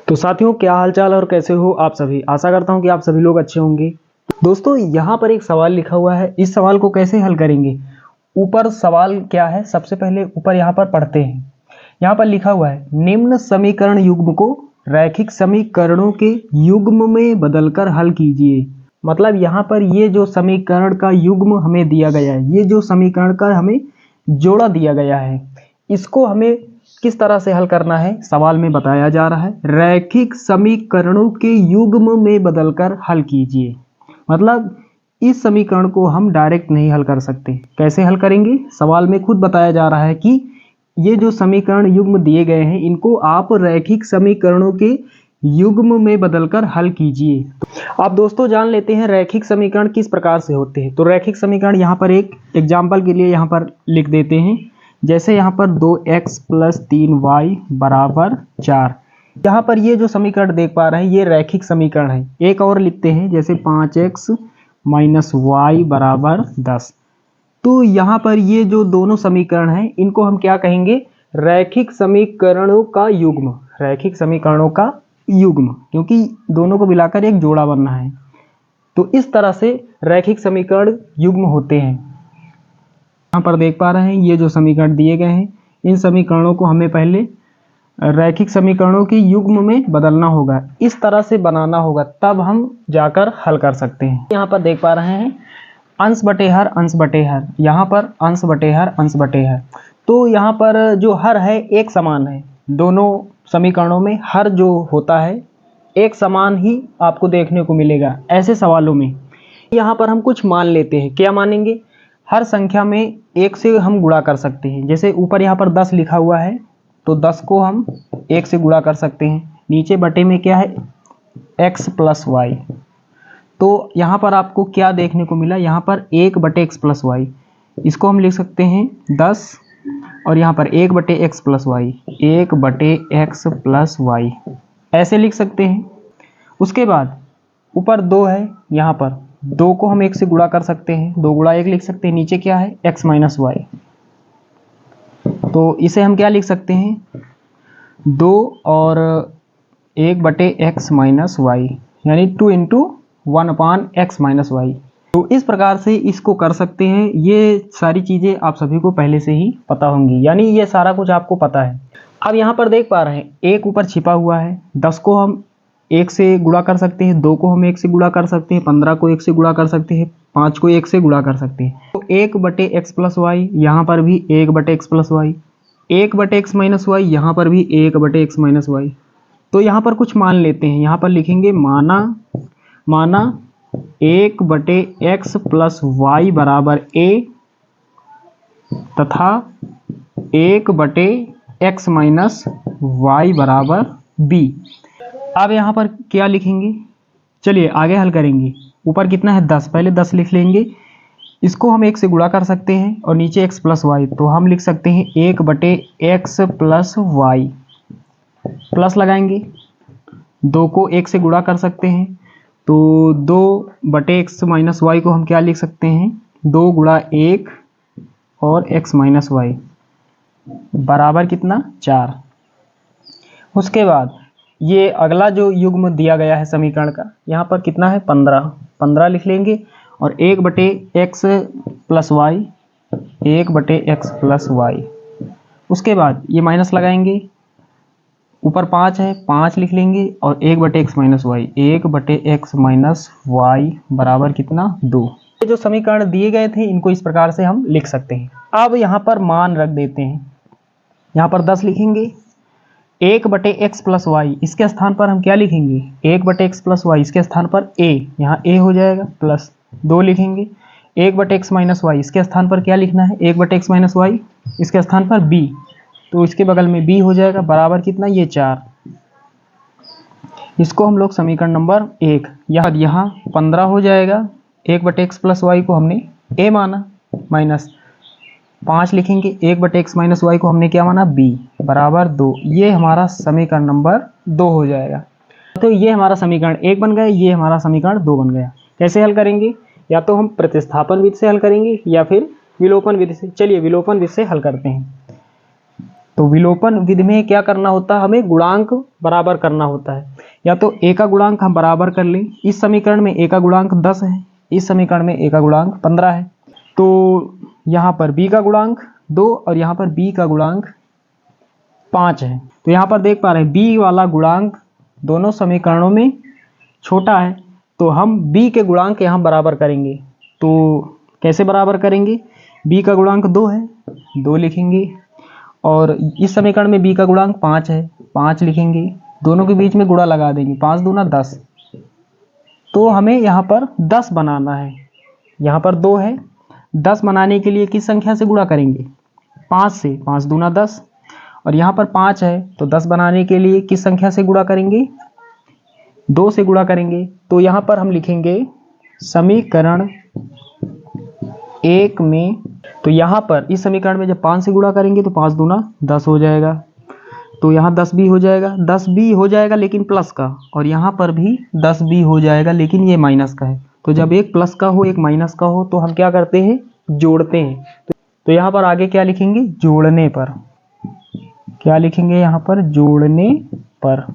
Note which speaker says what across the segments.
Speaker 1: तो साथियों, क्या हालचाल और कैसे हो आप सभी। आशा करता हूं कि आप सभी लोग अच्छे होंगे। दोस्तों, यहाँ पर एक सवाल लिखा हुआ है, इस सवाल को कैसे हल करेंगे। ऊपर सवाल क्या है, सबसे पहले ऊपर यहाँ पर पढ़ते हैं। यहाँ पर लिखा हुआ है, निम्न समीकरण युग्म को रैखिक समीकरणों के युग्म में बदलकर हल कीजिए। मतलब यहाँ पर ये जो समीकरण का युग्म हमें दिया गया है, ये जो समीकरण का हमें जोड़ा दिया गया है, इसको हमें किस तरह से हल करना है सवाल में बताया जा रहा है। रैखिक समीकरणों के युग्म में बदलकर हल कीजिए। मतलब इस समीकरण को हम डायरेक्ट नहीं हल कर सकते। कैसे हल करेंगे, सवाल में खुद बताया जा रहा है कि ये जो समीकरण युग्म दिए गए हैं, इनको आप रैखिक समीकरणों के युग्म में बदलकर हल कीजिए। आप दोस्तों जान लेते हैं रैखिक समीकरण किस प्रकार से होते हैं। तो रैखिक समीकरण यहाँ पर एक एग्जाम्पल के लिए यहाँ पर लिख देते हैं। जैसे यहाँ पर 2x + 3y = 4। यहाँ पर ये जो समीकरण देख पा रहे हैं, ये रैखिक समीकरण है। एक और लिखते हैं, जैसे 5x - y = 10। तो यहाँ पर ये जो दोनों समीकरण हैं, इनको हम क्या कहेंगे, रैखिक समीकरणों का युग्म। रैखिक समीकरणों का युग्म, क्योंकि दोनों को मिलाकर एक जोड़ा बनना है। तो इस तरह से रैखिक समीकरण युग्म होते हैं। यहाँ पर देख पा रहे हैं, ये जो समीकरण दिए गए हैं, इन समीकरणों को हमें पहले रैखिक समीकरणों के युग्म में बदलना होगा। इस तरह से बनाना होगा, तब हम जाकर हल कर सकते हैं। यहाँ पर देख पा रहे हैं, अंश बटे हर, अंश बटे हर। यहाँ पर अंश बटे हर, अंश बटे हर। तो यहाँ पर जो हर है एक समान है। दोनों समीकरणों में हर जो होता है एक समान ही आपको देखने को मिलेगा ऐसे सवालों में। यहाँ पर हम कुछ मान लेते हैं। क्या मानेंगे, हर संख्या में 1 से हम गुणा कर सकते हैं। जैसे ऊपर यहाँ पर 10 लिखा हुआ है, तो 10 को हम 1 से गुणा कर सकते हैं। नीचे बटे में क्या है, x + y। तो यहाँ पर आपको क्या देखने को मिला, यहाँ पर 1/x + y। इसको हम लिख सकते हैं 10, और यहाँ पर 1/x + y, 1/x + y ऐसे लिख सकते हैं। उसके बाद ऊपर 2 है, यहाँ पर 2 को हम 1 से गुणा कर सकते हैं, 2 × 1 लिख सकते हैं। नीचे क्या है, x - y। तो इसे हम क्या लिख सकते हैं, 2 और 1/x - y, यानी 2 × 1/x - y। तो इस प्रकार से इसको कर सकते हैं। ये सारी चीज़ें आप सभी को पहले से ही पता होंगी, यानी ये सारा कुछ आपको पता है। अब यहाँ पर देख पा रहे हैं, 1 ऊपर छिपा हुआ है। 10 को हम 1 से गुणा कर सकते हैं, 2 को हम 1 से गुणा कर सकते हैं, 15 को 1 से गुणा कर सकते हैं, 5 को 1 से गुणा कर सकते हैं। तो 1/x + y, यहाँ पर भी 1/x + y, 1/x - y, यहाँ पर भी 1/x - y। तो यहाँ पर कुछ मान लेते हैं। यहाँ पर लिखेंगे, माना 1/x + y = a तथा 1/x - y = b। अब यहाँ पर क्या लिखेंगे, चलिए आगे हल करेंगे। ऊपर कितना है, 10। पहले 10 लिख लेंगे। इसको हम 1 से गुणा कर सकते हैं, और नीचे x + y, तो हम लिख सकते हैं 1/x + y। प्लस लगाएंगे, 2 को 1 से गुणा कर सकते हैं, तो 2/x - y को हम क्या लिख सकते हैं, 2 × 1 और x - y बराबर कितना, 4। उसके बाद ये अगला जो युग्म दिया गया है समीकरण का, यहाँ पर कितना है, 15 लिख लेंगे, और 1/x + y, 1/x + y। उसके बाद ये माइनस लगाएंगे, ऊपर 5 है, 5 लिख लेंगे, और 1/x - y, 1/x - y बराबर कितना, 2। ये जो समीकरण दिए गए थे, इनको इस प्रकार से हम लिख सकते हैं। अब यहाँ पर मान रख देते हैं। यहाँ पर 10 लिखेंगे, 1/x + y, इसके स्थान पर हम क्या लिखेंगे, 1/x + y, इसके स्थान पर a, यहाँ a हो जाएगा, प्लस 2 लिखेंगे, 1/x - y, इसके स्थान पर क्या लिखना है, 1/x - y, इसके स्थान पर b, तो इसके बगल में b हो जाएगा, बराबर कितना, ये 4। इसको हम लोग समीकरण नंबर 1, यहाँ 15 हो जाएगा। 1/x + y को हमने a माना, माइनस 5 लिखेंगे, 1/x - y को हमने क्या माना, b, बराबर 2। ये हमारा समीकरण नंबर 2 हो जाएगा। तो ये हमारा समीकरण 1 बन गया, ये हमारा समीकरण 2 बन गया। कैसे हल करेंगे, या तो हम प्रतिस्थापन विधि से हल करेंगे, या फिर विलोपन विधि से। चलिए विलोपन विधि से हल करते हैं। तो विलोपन विधि में क्या करना होता है, हमें गुणांक बराबर करना होता है। या तो a का गुणांक हम बराबर कर लें, इस समीकरण में a का गुणांक 10 है, इस समीकरण में a का गुणांक 15 है, तो यहाँ पर b का गुणांक 2 और यहाँ पर b का गुणांक 5 है। तो यहाँ पर देख पा रहे हैं b वाला गुणांक दोनों समीकरणों में छोटा है, तो हम b के गुणांक यहाँ बराबर करेंगे। तो कैसे बराबर करेंगे, b का गुणांक 2 है, 2 लिखेंगे, और इस समीकरण में b का गुणांक 5 है, 5 लिखेंगे, दोनों के बीच में गुणा लगा देंगे, 5 दूना 10। तो हमें यहाँ पर 10 बनाना है, यहाँ पर 2 है, 10 बनाने के लिए किस संख्या से गुणा करेंगे, 5 से, 5 दूना 10, और यहाँ पर 5 है, तो 10 बनाने के लिए किस संख्या से गुणा करेंगे, 2 से गुणा करेंगे। तो यहाँ पर हम लिखेंगे समीकरण 1 में, तो यहाँ पर इस समीकरण में जब 5 से गुणा करेंगे तो 5 दूना 10 हो जाएगा, तो यहाँ 10 भी हो जाएगा, 10 भी हो जाएगा लेकिन प्लस का, और यहाँ पर भी 10 भी हो जाएगा लेकिन ये माइनस का है। तो जब एक प्लस का हो एक माइनस का हो तो हम क्या करते हैं, जोड़ते हैं। तो यहाँ पर आगे क्या लिखेंगे, जोड़ने पर, क्या लिखेंगे यहाँ पर, जोड़ने पर।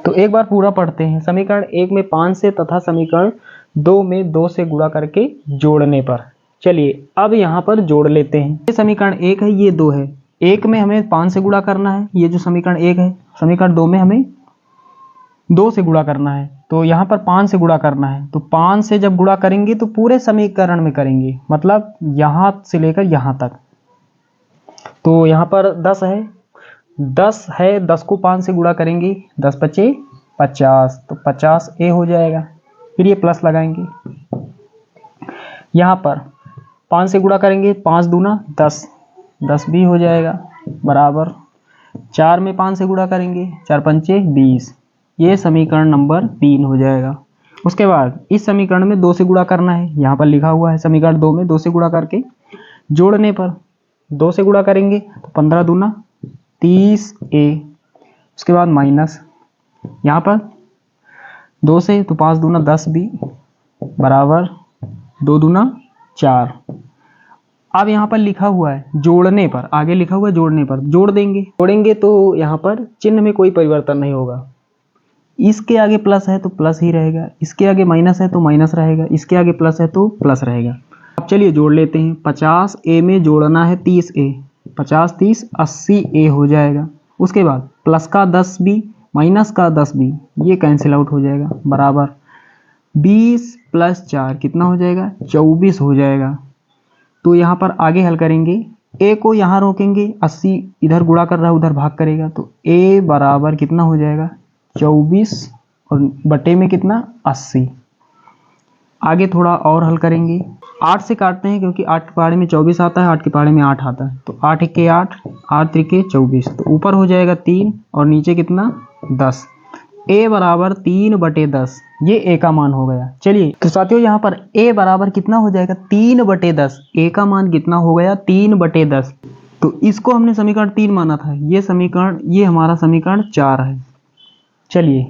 Speaker 1: तो एक बार पूरा पढ़ते हैं, समीकरण 1 में 5 से तथा समीकरण 2 में 2 से गुणा करके जोड़ने पर। चलिए अब यहाँ पर जोड़ लेते हैं। ये समीकरण 1 है, ये 2 है, 1 में हमें 5 से गुणा करना है, ये जो समीकरण 1 है, समीकरण 2 में हमें 2 से गुणा करना है, तो यहाँ पर 5 से गुणा करना है। तो 5 से जब गुणा करेंगे तो पूरे समीकरण में करेंगे, मतलब यहाँ से लेकर यहाँ तक। तो यहाँ पर 10 है, 10 को 5 से गुणा करेंगे, 10 पचे 50, तो 50a हो जाएगा, फिर ये प्लस लगाएंगे। यहाँ पर 5 से गुणा करेंगे, 5 दूना 10, 10 भी हो जाएगा, बराबर 4 में 5 से गुणा करेंगे, 4 पंचे 20, ये समीकरण नंबर 3 हो जाएगा। उसके बाद इस समीकरण में 2 से गुणा करना है, यहाँ पर लिखा हुआ है समीकरण 2 में 2 से गुणा करके जोड़ने पर, 2 से गुणा करेंगे तो 15 दूना 30a, उसके बाद माइनस, यहाँ पर 2 से तो 5 दूना 10 भी, बराबर 2 दूना 4। अब यहाँ पर लिखा हुआ है जोड़ने पर, आगे लिखा हुआ है जोड़ने पर, जोड़ देंगे, जोड़ेंगे तो यहाँ पर चिन्ह में कोई परिवर्तन नहीं होगा, इसके आगे प्लस है तो प्लस ही रहेगा, इसके आगे माइनस है तो माइनस रहेगा, इसके आगे प्लस है तो प्लस रहेगा। अब चलिए जोड़ लेते हैं, 50a में जोड़ना है 30a, 50 30 80a हो जाएगा। उसके बाद प्लस का 10 भी माइनस का 10 भी, ये कैंसिल आउट हो जाएगा, बराबर 20 + 4 कितना हो जाएगा, 24 हो जाएगा। तो यहाँ पर आगे हल करेंगे, a को यहाँ रोकेंगे, 80 इधर गुणा कर रहा है उधर भाग करेगा, तो a बराबर कितना हो जाएगा, 24 और बटे में कितना, 80। आगे थोड़ा और हल करेंगे, 8 से काटते हैं क्योंकि 8 के पहाड़े में 24 आता है, 8 के पहाड़े में 8 आता है, तो 8 × 8 8 × 24, तो ऊपर हो जाएगा 3 और नीचे कितना, 10। a बराबर 3/10, ये a का मान हो गया। चलिए तो साथियों यहाँ पर a बराबर कितना हो जाएगा, 3/10, a का मान कितना हो गया, 3/10। तो इसको हमने समीकरण 3 माना था, ये समीकरण, ये हमारा समीकरण 4 है। चलिए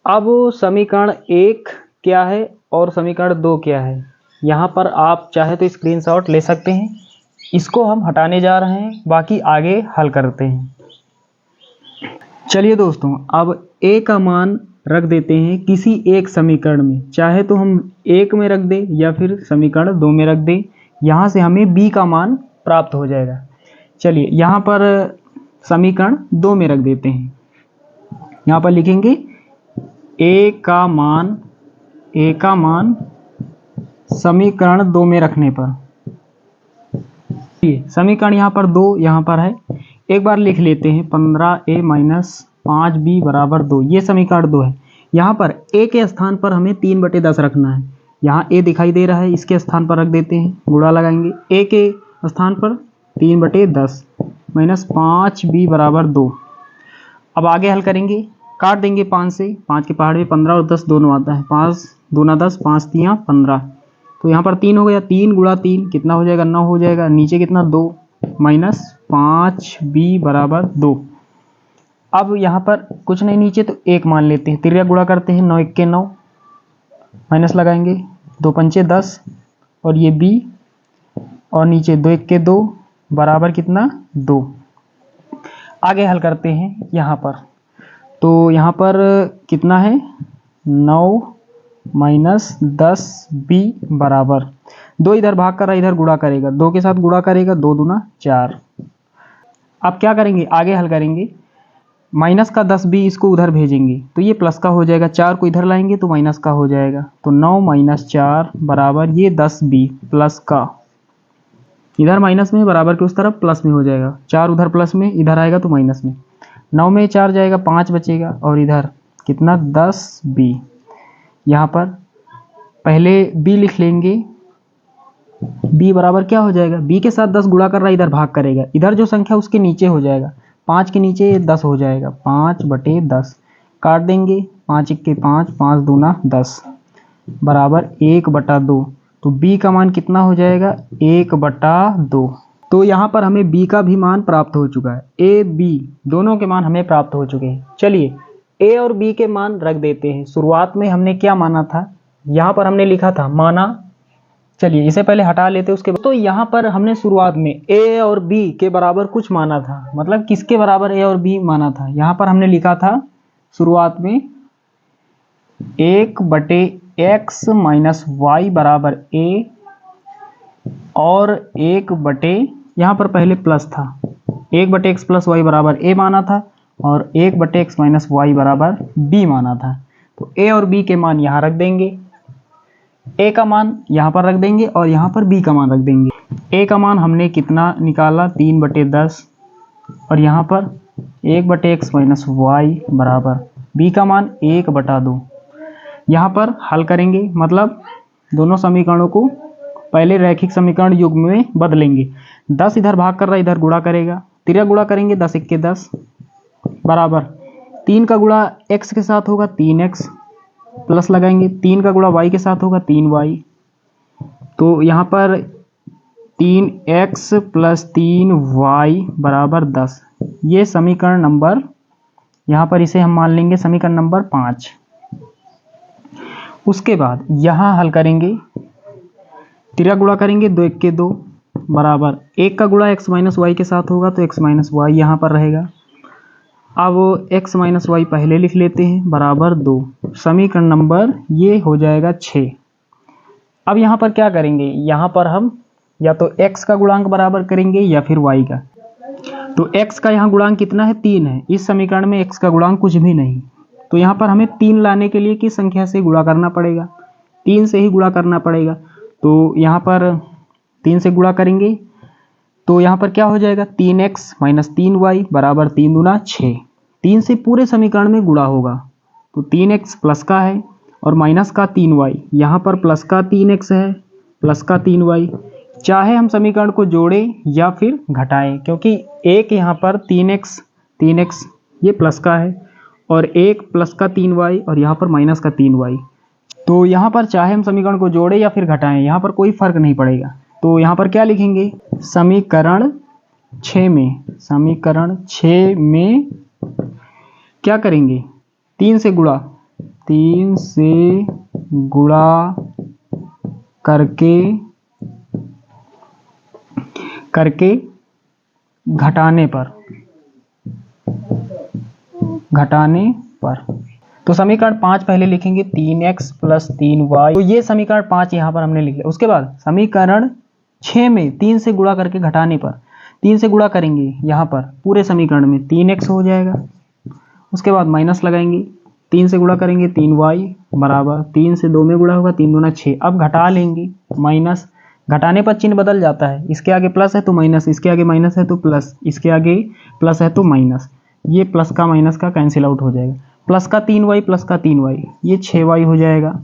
Speaker 1: अब समीकरण 1 क्या है और समीकरण 2 क्या है, यहाँ पर आप चाहे तो स्क्रीनशॉट ले सकते हैं, इसको हम हटाने जा रहे हैं, बाकी आगे हल करते हैं। चलिए दोस्तों अब a का मान रख देते हैं किसी एक समीकरण में, चाहे तो हम 1 में रख दें या फिर समीकरण 2 में रख दें, यहाँ से हमें b का मान प्राप्त हो जाएगा। चलिए यहाँ पर समीकरण 2 में रख देते हैं, यहाँ पर लिखेंगे a का मान समीकरण 2 में रखने पर, समीकरण यहाँ पर 2 यहाँ पर है, एक बार लिख लेते हैं, 15a - 5b = 2, ये समीकरण 2 है। यहाँ पर a के स्थान पर हमें 3/10 रखना है, यहाँ a दिखाई दे रहा है, इसके स्थान पर रख देते हैं, गुणा लगाएंगे, a के स्थान पर 3/10 - 5b = 2। अब आगे हल करेंगे, काट देंगे 5 से, 5 के पहाड़ में 15 और 10 दोनों आता है, 5 दूना 10, 5 तियाँ 15, तो यहाँ पर 3 हो गया, 3 × 3 कितना हो जाएगा, 9 हो जाएगा, नीचे कितना 2 - 5b = 2। अब यहाँ पर कुछ नहीं नीचे, तो 1 मान लेते हैं, तिर्या गुणा करते हैं, 9 × 1 = 9, माइनस लगाएंगे, 2 × 5 = 10 और ये b, और नीचे 2 × 1 = 2 बराबर कितना, 2। आगे हल करते हैं यहाँ पर। तो यहाँ पर कितना है, 9 माइनस 10b बराबर 2 इधर भाग कर रहा है, इधर गुणा करेगा, 2 के साथ गुणा करेगा, 2 दूना 4। अब क्या करेंगे, आगे हल करेंगे, माइनस का 10b इसको उधर भेजेंगे तो ये प्लस का हो जाएगा, 4 को इधर लाएंगे तो माइनस का हो जाएगा। तो 9 माइनस 4 बराबर ये 10b प्लस का, इधर माइनस में बराबर के उस तरफ प्लस में हो जाएगा, 4 उधर प्लस में, इधर आएगा तो माइनस में, 9 में 4 जाएगा, 5 बचेगा, और इधर कितना 10b। यहाँ पर पहले b लिख लेंगे, b बराबर क्या हो जाएगा, b के साथ 10 गुणा कर रहा है, इधर भाग करेगा, इधर जो संख्या उसके नीचे हो जाएगा, 5 के नीचे 10 हो जाएगा, 5/10 काट देंगे, 5 1 के 5, 5 दूना 10 बराबर 1/2। तो b का मान कितना हो जाएगा, 1/2। तो यहाँ पर हमें b का भी मान प्राप्त हो चुका है, a b दोनों के मान हमें प्राप्त हो चुके हैं। चलिए a और b के मान रख देते हैं। शुरुआत में हमने क्या माना था, यहाँ पर हमने लिखा था माना, चलिए इसे पहले हटा लेते उसके बाद। तो यहाँ पर हमने शुरुआत में a और b के बराबर कुछ माना था, मतलब किसके बराबर a और b माना था, यहाँ पर हमने लिखा था शुरुआत में 1/x माइनस वाई बराबर a, और 1/, यहाँ पर पहले प्लस था, 1/x प्लस वाई बराबर a माना था, और 1/x माइनस वाई बराबर b माना था। तो a और b के मान यहाँ रख देंगे, a का मान यहाँ पर रख देंगे और यहाँ पर b का मान रख देंगे। a का मान हमने कितना निकाला, 3/10, और यहाँ पर 1/x माइनस वाई बराबर b का मान 1/2। यहाँ पर हल करेंगे, मतलब दोनों समीकरणों को पहले रैखिक समीकरण युग्म में बदलेंगे। 10 इधर भाग कर रहा है, इधर गुणा करेगा, तिर्या गुणा करेंगे, 10 1 के 10 बराबर 3 का गुणा x के साथ होगा 3x, प्लस लगाएंगे, 3 का गुणा y के साथ होगा 3y। तो यहाँ पर 3x प्लस 3y बराबर 10, ये समीकरण नंबर, यहाँ पर इसे हम मान लेंगे समीकरण नंबर 5। उसके बाद यहाँ हल करेंगे, तिर्या गुणा करेंगे, 2 1 के 2 बराबर 1 का गुणा x माइनस वाई के साथ होगा तो x माइनस वाई यहाँ पर रहेगा। अब x माइनस वाई पहले लिख लेते हैं बराबर 2, समीकरण नंबर ये हो जाएगा 6। अब यहाँ पर क्या करेंगे, यहाँ पर हम या तो x का गुणांक बराबर करेंगे या फिर y का। तो x का यहाँ गुणांक कितना है, 3 है, इस समीकरण में x का गुणांक कुछ भी नहीं, तो यहाँ पर हमें 3 लाने के लिए किस संख्या से गुणा करना पड़ेगा, 3 से ही गुणा करना पड़ेगा। तो यहाँ पर 3 से गुणा करेंगे तो यहाँ पर क्या हो जाएगा, 3x माइनस 3y बराबर 3 दूना 6, 3 से पूरे समीकरण में गुणा होगा, तो 3x प्लस का है और माइनस का 3y, यहाँ पर प्लस का 3x है, प्लस का 3y। चाहे हम समीकरण को जोड़ें या फिर घटाएं, क्योंकि एक यहाँ पर 3x ये प्लस का है, और एक प्लस का 3y और यहाँ पर माइनस का 3y। तो यहाँ पर चाहे हम समीकरण को जोड़ें या फिर घटाएं, यहाँ पर कोई फर्क नहीं पड़ेगा। तो यहाँ पर क्या लिखेंगे, समीकरण 6 में क्या करेंगे, 3 से गुणा करके घटाने पर। तो समीकरण 5 पहले लिखेंगे, 3x प्लस 3y, तो ये समीकरण 5 यहाँ पर हमने लिख लिया। उसके बाद समीकरण 6 में 3 से गुणा करके घटाने पर, 3 से गुणा करेंगे यहाँ पर पूरे समीकरण में 3x हो जाएगा। उसके बाद माइनस लगाएंगे, 3 से गुणा करेंगे 3y बराबर 3 से 2 में गुणा होगा, 3 दूना 6। अब घटा लेंगे, माइनस, घटाने पर चिन्ह बदल जाता है, इसके आगे प्लस है तो माइनस, इसके आगे माइनस है तो प्लस, इसके आगे प्लस है तो माइनस, ये प्लस का माइनस का कैंसिल आउट हो जाएगा, प्लस का 3y प्लस का 3y, ये 6y हो जाएगा।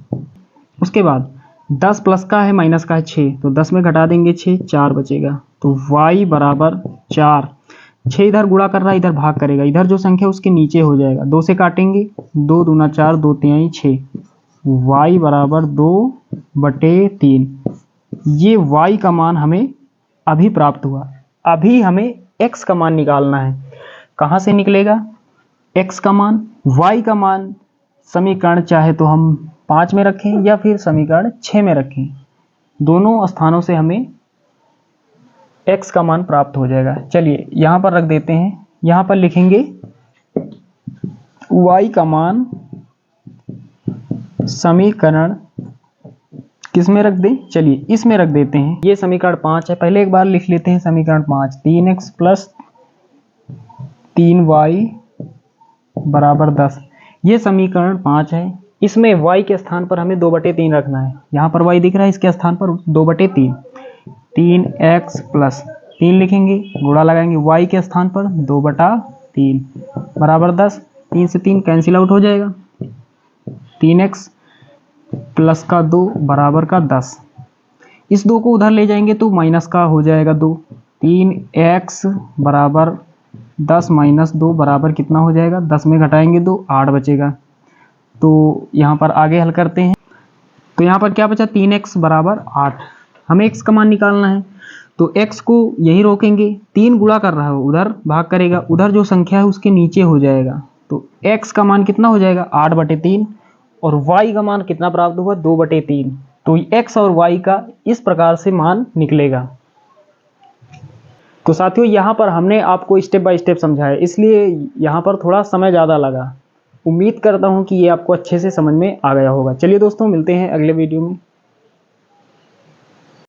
Speaker 1: उसके बाद 10 प्लस का है माइनस का है 6, तो 10 में घटा देंगे 6, 4 बचेगा, तो y बराबर 4। 6 इधर गुणा कर रहा है, इधर भाग करेगा, इधर जो संख्या उसके नीचे हो जाएगा, 2 से काटेंगे, 2 दूना 4, 2 तिहाई 6, y बराबर 2/3। ये y का मान हमें अभी प्राप्त हुआ। अभी हमें x का मान निकालना है। कहाँ से निकलेगा x का मान, y का मान? समीकरण चाहे तो हम 5 में रखें या फिर समीकरण 6 में रखें, दोनों स्थानों से हमें x का मान प्राप्त हो जाएगा। चलिए यहाँ पर रख देते हैं यहाँ पर लिखेंगे y का मान समीकरण किस में रख दें, चलिए इसमें रख देते हैं। ये समीकरण 5 है, पहले एक बार लिख लेते हैं समीकरण 5। 3x प्लस 3y बराबर 10। ये समीकरण 5 है। इसमें y के स्थान पर हमें 2/3 रखना है। यहाँ पर y दिख रहा है, इसके स्थान पर 2/3। 3x प्लस 3 लिखेंगे, गुणा लगाएंगे y के स्थान पर 2/3 बराबर 10। 3 से 3 कैंसिल आउट हो जाएगा। 3x प्लस का 2 बराबर का 10। इस 2 को उधर ले जाएंगे तो माइनस का हो जाएगा 2। 3x बराबर 10 माइनस 2 बराबर कितना हो जाएगा, 10 में घटाएंगे 2, 8 बचेगा। तो यहाँ पर आगे हल करते हैं। तो यहाँ पर क्या बचा, 3x बराबर 8। हमें x का मान निकालना है, तो x को यही रोकेंगे। 3 गुणा कर रहा है, उधर भाग करेगा, उधर जो संख्या है उसके नीचे हो जाएगा। तो x का मान कितना हो जाएगा, 8/3, और y का मान कितना प्राप्त हुआ, 2/3। तो x और y का इस प्रकार से मान निकलेगा। तो साथियों यहाँ पर हमने आपको स्टेप बाय स्टेप समझाया, इसलिए यहाँ पर थोड़ा समय ज़्यादा लगा। उम्मीद करता हूँ कि ये आपको अच्छे से समझ में आ गया होगा। चलिए दोस्तों, मिलते हैं अगले वीडियो में।